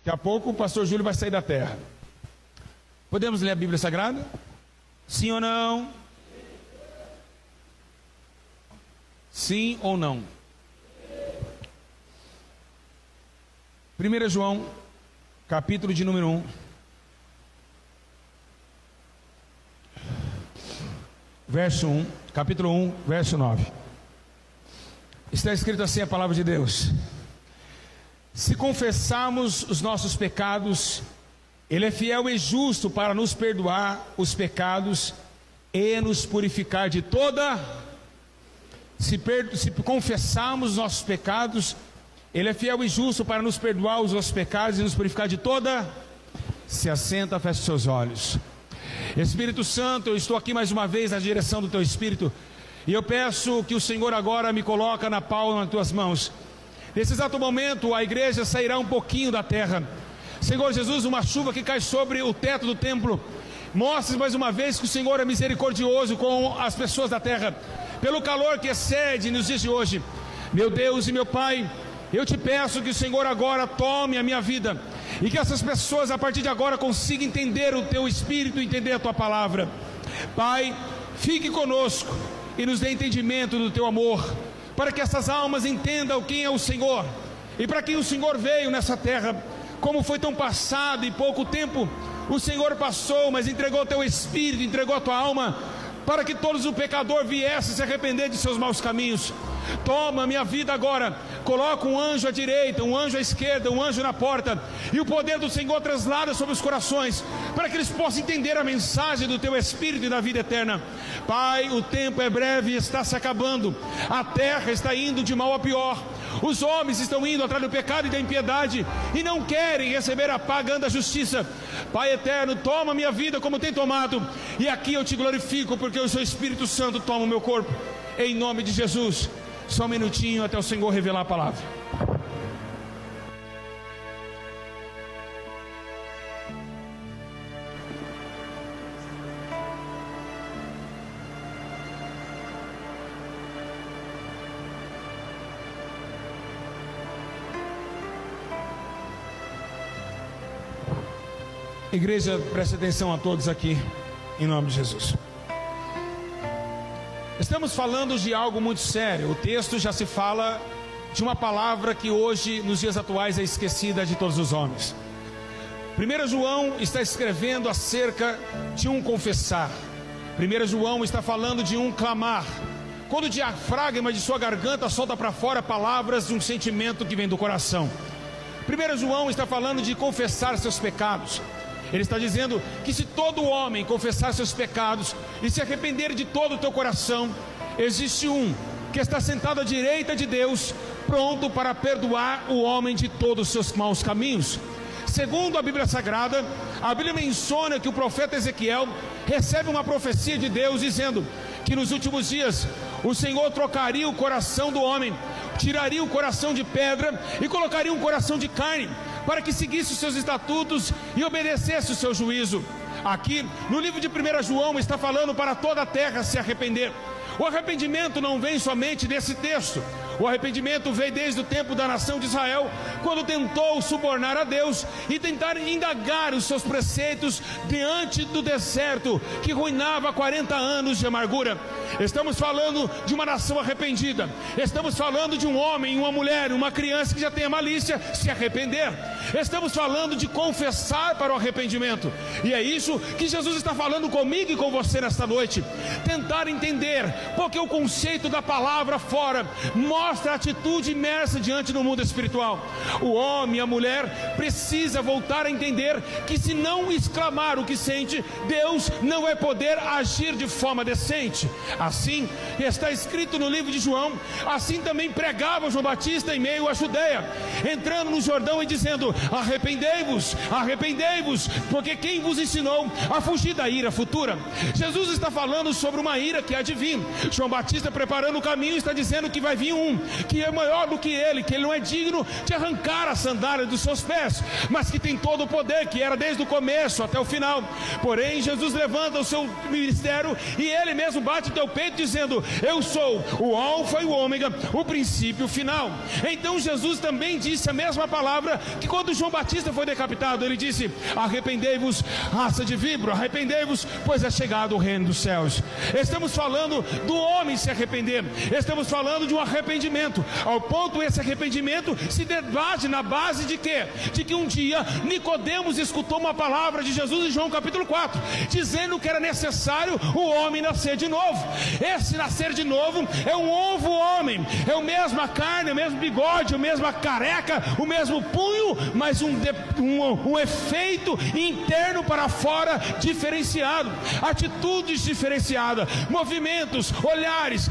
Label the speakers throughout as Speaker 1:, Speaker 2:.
Speaker 1: Daqui a pouco o pastor Júlio vai sair da terra. Podemos ler a Bíblia Sagrada? Sim ou não? Sim ou não? 1 João, capítulo de número 1. Verso 1, capítulo 1, verso 9. Está escrito assim a palavra de Deus: se confessarmos os nossos pecados, Ele é fiel e justo para nos perdoar os pecados e nos purificar de toda. Se confessarmos os nossos pecados, Ele é fiel e justo para nos perdoar os nossos pecados e nos purificar de toda. Se assenta, feche seus olhos. Espírito Santo, eu estou aqui mais uma vez na direção do Teu Espírito, e eu peço que o Senhor agora me coloque na palma das Tuas mãos. Nesse exato momento a igreja sairá um pouquinho da terra. Senhor Jesus, uma chuva que cai sobre o teto do templo, mostre mais uma vez que o Senhor é misericordioso com as pessoas da terra, pelo calor que excede nos dias de hoje. Meu Deus e meu Pai, eu te peço que o Senhor agora tome a minha vida, e que essas pessoas a partir de agora consigam entender o Teu Espírito, entender a Tua palavra. Pai, fique conosco e nos dê entendimento do Teu amor, para que essas almas entendam quem é o Senhor, e para quem o Senhor veio nessa terra. Como foi tão passado e pouco tempo o Senhor passou, mas entregou o Teu Espírito, entregou a Tua alma, para que todos o pecador viesse se arrepender de seus maus caminhos. Toma a minha vida agora, coloca um anjo à direita, um anjo à esquerda, um anjo na porta, e o poder do Senhor traslada sobre os corações, para que eles possam entender a mensagem do Teu Espírito e da vida eterna. Pai, o tempo é breve e está se acabando, a terra está indo de mal a pior, os homens estão indo atrás do pecado e da impiedade, e não querem receber a paga da justiça. Pai eterno, toma a minha vida como tem tomado, e aqui eu Te glorifico, porque o Seu Espírito Santo toma o meu corpo, em nome de Jesus. Só um minutinho até o Senhor revelar a palavra. Igreja, preste atenção a todos aqui, em nome de Jesus. Estamos falando de algo muito sério. O texto já se fala de uma palavra que hoje, nos dias atuais, é esquecida de todos os homens. 1 João está escrevendo acerca de um confessar. 1 João está falando de um clamar, quando o diafragma de sua garganta solta para fora palavras de um sentimento que vem do coração. 1 João está falando de confessar seus pecados. Ele está dizendo que se todo homem confessar seus pecados e se arrepender de todo o teu coração, existe um que está sentado à direita de Deus, pronto para perdoar o homem de todos os seus maus caminhos. Segundo a Bíblia Sagrada, a Bíblia menciona que o profeta Ezequiel recebe uma profecia de Deus dizendo que nos últimos dias o Senhor trocaria o coração do homem, tiraria o coração de pedra e colocaria um coração de carne, para que seguisse os seus estatutos e obedecesse o seu juízo. Aqui no livro de 1 João está falando para toda a terra se arrepender. O arrependimento não vem somente desse texto. O arrependimento veio desde o tempo da nação de Israel, quando tentou subornar a Deus e tentar indagar os seus preceitos diante do deserto que ruinava 40 anos de amargura. Estamos falando de uma nação arrependida. Estamos falando de um homem, uma mulher, uma criança que já tem a malícia se arrepender. Estamos falando de confessar para o arrependimento. E é isso que Jesus está falando comigo e com você nesta noite. Tentar entender, porque o conceito da palavra fora mostra a atitude imersa diante do mundo espiritual. O homem e a mulher precisa voltar a entender que se não exclamar o que sente, Deus não vai poder agir de forma decente. Assim está escrito no livro de João. Assim também pregava João Batista em meio à Judeia, entrando no Jordão e dizendo: arrependei-vos, arrependei-vos, porque quem vos ensinou a fugir da ira futura? Jesus está falando sobre uma ira que há de vir. João Batista preparando o caminho está dizendo que vai vir um um que é maior do que ele, que ele não é digno de arrancar a sandália dos seus pés, mas que tem todo o poder, que era desde o começo até o final. Porém, Jesus levanta o seu ministério e ele mesmo bate o teu peito dizendo: eu sou o alfa e o ômega, o princípio e o final. Então Jesus também disse a mesma palavra que quando João Batista foi decapitado. Ele disse: arrependei-vos, raça de víbora, arrependei-vos, pois é chegado o reino dos céus. Estamos falando do homem se arrepender, estamos falando de um arrependimento, ao ponto esse arrependimento se debate na base de quê? De que um dia Nicodemos escutou uma palavra de Jesus em João capítulo 4, dizendo que era necessário o homem nascer de novo. Esse nascer de novo é um novo homem, é a mesma carne, o mesmo bigode, a mesma careca, o mesmo punho, mas um efeito interno para fora diferenciado, atitudes diferenciadas, movimentos, olhares,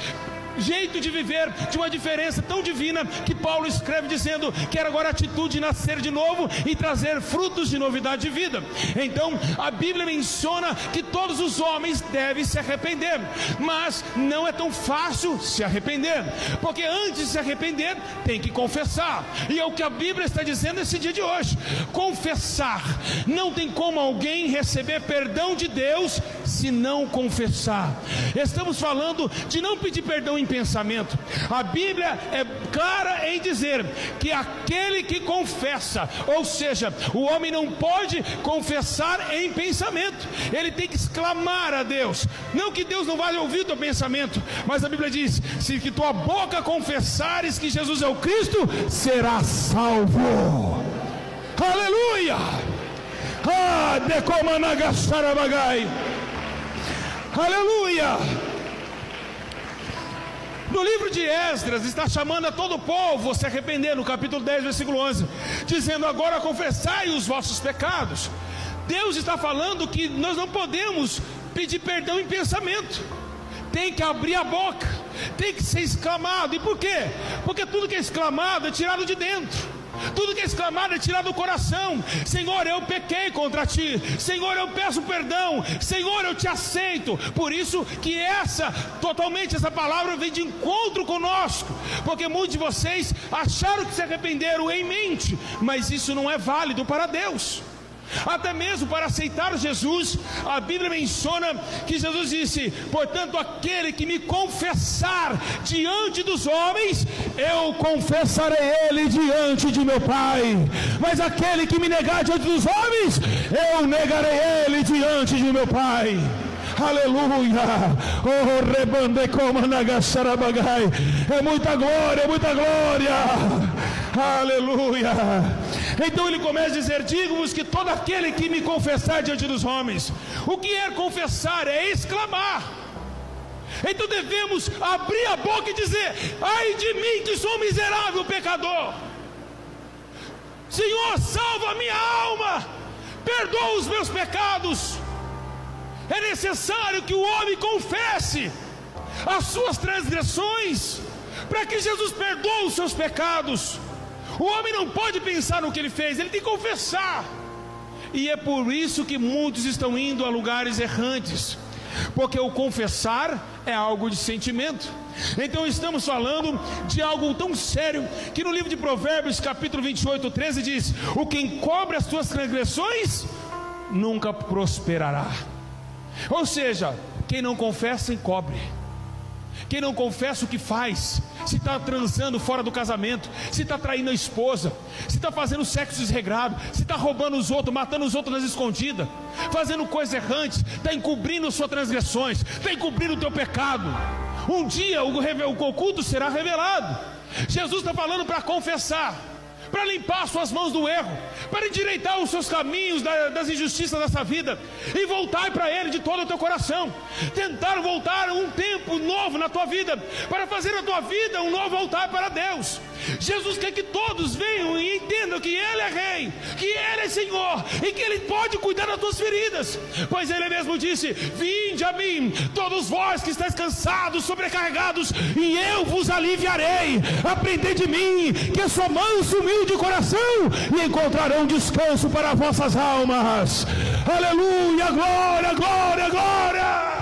Speaker 1: jeito de viver de uma diferença tão divina que Paulo escreve dizendo que era agora a atitude de nascer de novo e trazer frutos de novidade de vida. Então a Bíblia menciona que todos os homens devem se arrepender, mas não é tão fácil se arrepender, porque antes de se arrepender tem que confessar, e é o que a Bíblia está dizendo nesse dia de hoje: confessar. Não tem como alguém receber perdão de Deus se não confessar. Estamos falando de não pedir perdão em pensamento. A Bíblia é clara em dizer que aquele que confessa, ou seja, o homem não pode confessar em pensamento, ele tem que exclamar a Deus. Não que Deus não vai ouvir o teu pensamento, mas a Bíblia diz: se que tua boca confessares que Jesus é o Cristo, serás salvo. Aleluia! Aleluia! No livro de Esdras está chamando a todo o povo a se arrepender, no capítulo 10, versículo 11, dizendo: agora confessai os vossos pecados. Deus está falando que nós não podemos pedir perdão em pensamento, tem que abrir a boca, tem que ser exclamado. E por quê? Porque tudo que é exclamado é tirado de dentro. Tudo que é exclamado é tirado do coração. Senhor, eu pequei contra ti. Senhor, eu peço perdão. Senhor, eu te aceito. Por isso que essa palavra vem de encontro conosco, porque muitos de vocês acharam que se arrependeram em mente, mas isso não é válido para Deus. Até mesmo para aceitar Jesus, a Bíblia menciona que Jesus disse: portanto, aquele que me confessar diante dos homens, eu confessarei ele diante de meu Pai. Mas aquele que me negar diante dos homens, eu negarei ele diante de meu Pai. Aleluia! Oh, rebande como nagasarabagai. É muita glória, é muita glória. Aleluia! Então ele começa a dizer: digo-vos que todo aquele que me confessar diante dos homens. O que é confessar? É exclamar. Então devemos abrir a boca e dizer: ai de mim que sou miserável pecador. Senhor, salva a minha alma, perdoa os meus pecados. É necessário que o homem confesse as suas transgressões, para que Jesus perdoe os seus pecados. O homem não pode pensar no que ele fez, ele tem que confessar. E é por isso que muitos estão indo a lugares errantes, porque o confessar é algo de sentimento. Então estamos falando de algo tão sério que no livro de Provérbios capítulo 28, 13 diz: o que encobre as suas transgressões nunca prosperará. Ou seja, quem não confessa encobre. Quem não confessa o que faz, se está transando fora do casamento, se está traindo a esposa, se está fazendo sexo desregrado, se está roubando os outros, matando os outros nas escondidas, fazendo coisas errantes, está encobrindo suas transgressões, está encobrindo o teu pecado. Um dia o oculto será revelado. Jesus está falando para confessar, para limpar suas mãos do erro, para endireitar os seus caminhos das injustiças dessa vida, e voltar para Ele de todo o teu coração. Tentar voltar um tempo novo na tua vida, para fazer a tua vida um novo altar para Deus. Jesus quer que todos venham e entendam que Ele é Rei, que Ele é Senhor, e que Ele pode cuidar das tuas feridas, pois Ele mesmo disse: vinde a mim, todos vós que estáis cansados, sobrecarregados, e eu vos aliviarei. Aprendei de mim, que sou manso, humilde de coração, e encontrarão descanso para as vossas almas. Aleluia, glória, glória, glória.